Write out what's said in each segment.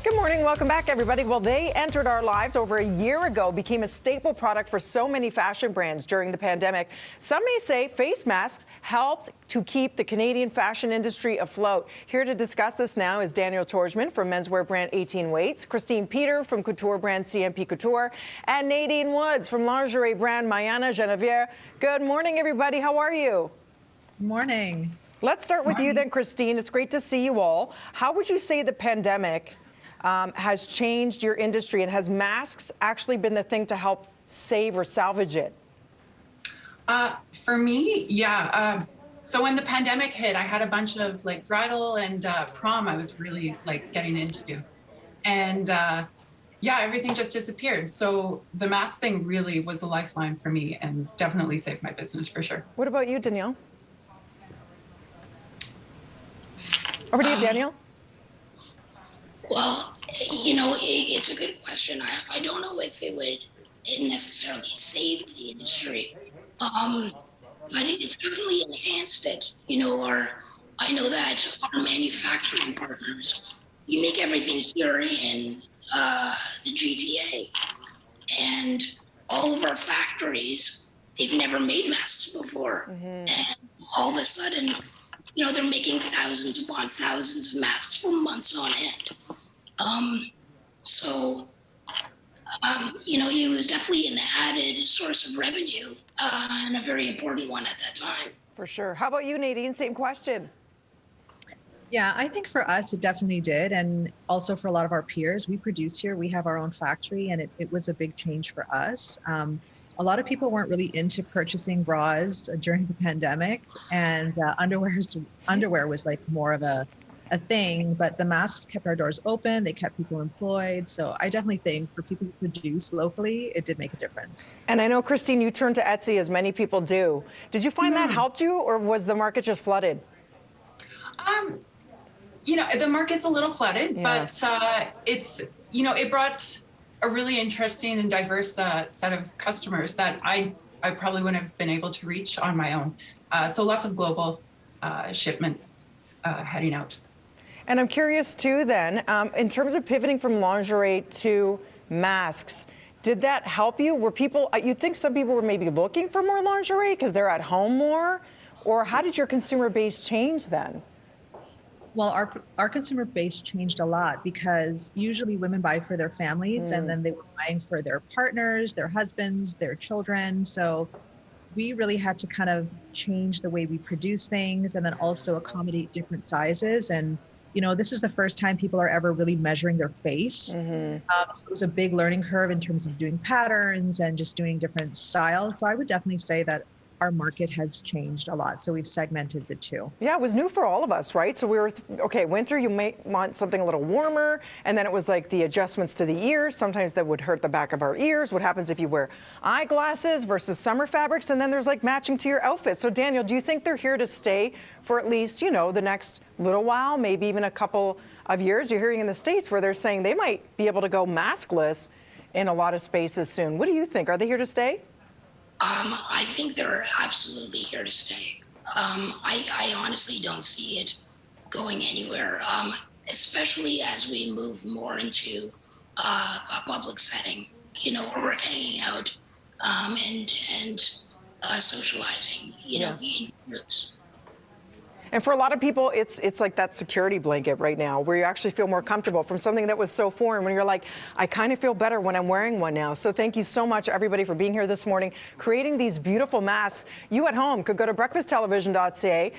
Good morning. Welcome back, everybody. Well, they entered our lives over a year ago, became a staple product for so many fashion brands during the pandemic. Some may say face masks helped to keep the Canadian fashion industry afloat. Here to discuss this now is Daniel Torjman from menswear brand 18 Weights, Christine Peter from couture brand CMP Couture, and Nadine Woods from lingerie brand Mayana Genevieve. Good morning, everybody. How are you? Morning. Let's start with you then, Christine. It's great to see you all. How would you say the pandemic has changed your industry, and has masks actually been the thing to help save or salvage it? For me, yeah. So when the pandemic hit, I had a bunch of bridal and prom I was really getting into. And yeah, everything just disappeared. So the mask thing really was the lifeline for me and definitely saved my business for sure. What about you, Danielle? Over to you, Daniel. Well, it's a good question. I don't know if it necessarily saved the industry, but it certainly enhanced it. I know that our manufacturing partners, we make everything here in the GTA, and all of our factories, they've never made masks before, and all of a sudden, they're making thousands upon thousands of masks for months on end. It was definitely an added source of revenue and a very important one at that time. For sure. How about you, Nadine? Same question. Yeah, I think for us, it definitely did. And also for a lot of our peers, we produce here, we have our own factory, and it was a big change for us. A lot of people weren't really into purchasing bras during the pandemic, and underwear was more of a thing, but the masks kept our doors open, they kept people employed. So I definitely think for people who produce locally, it did make a difference. And I know, Christine, you turned to Etsy, as many people do. Did you find that helped you, or was the market just flooded? The market's a little flooded, but it brought a really interesting and diverse set of customers that I probably wouldn't have been able to reach on my own. So lots of global shipments heading out. And I'm curious too then, in terms of pivoting from lingerie to masks, did that help you? Were people, you think some people were maybe looking for more lingerie because they're at home more? Or how did your consumer base change then? Well, our consumer base changed a lot because usually women buy for their families and then they were buying for their partners, their husbands, their children. So we really had to kind of change the way we produce things and then also accommodate different sizes. And this is the first time people are ever really measuring their face. So it was a big learning curve in terms of doing patterns and just doing different styles. So I would definitely say that our market has changed a lot. So we've segmented the two. Yeah, it was new for all of us, right? So we were, okay, winter, you may want something a little warmer. And then it was like the adjustments to the ears. Sometimes that would hurt the back of our ears. What happens if you wear eyeglasses versus summer fabrics? And then there's matching to your outfit. So Daniel, do you think they're here to stay for at least, the next little while, maybe even a couple of years? You're hearing in the States where they're saying they might be able to go maskless in a lot of spaces soon. What do you think? Are they here to stay? I think they're absolutely here to stay. I honestly don't see it going anywhere, especially as we move more into a public setting, where we're hanging out and socializing, in groups. And for a lot of people, it's like that security blanket right now where you actually feel more comfortable from something that was so foreign when you're like, I kind of feel better when I'm wearing one now. So thank you so much, everybody, for being here this morning, creating these beautiful masks. You at home could go to breakfasttelevision.ca,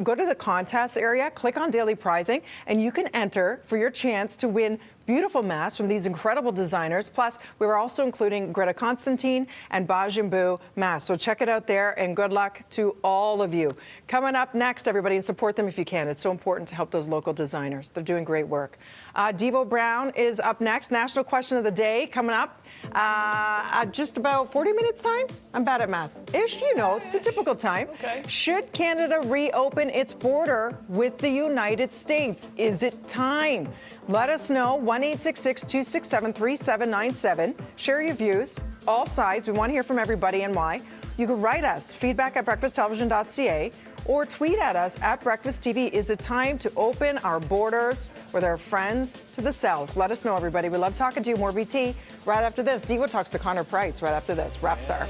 go to the contest area, click on daily prizing, and you can enter for your chance to win beautiful masks from these incredible designers. Plus, we were also including Greta Constantine and Bajimbu masks. So check it out there, and good luck to all of you. Coming up next, everybody, and support them if you can. It's so important to help those local designers. They're doing great work. Devo Brown is up next. National Question of the Day coming up at just about 40 minutes time. I'm bad at math-ish, the typical time. Okay. Should Canada reopen its border with the United States? Is it time? Let us know, 1-866-267-3797. Share your views, all sides. We want to hear from everybody and why. You can write us, feedback@breakfasttelevision.ca, or tweet at us at Breakfast TV. Is it time to open our borders with our friends to the south? Let us know, everybody. We love talking to you. More BT right after this. Diva talks to Connor Price right after this. Rap Star.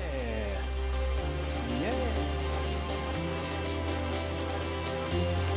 Yeah.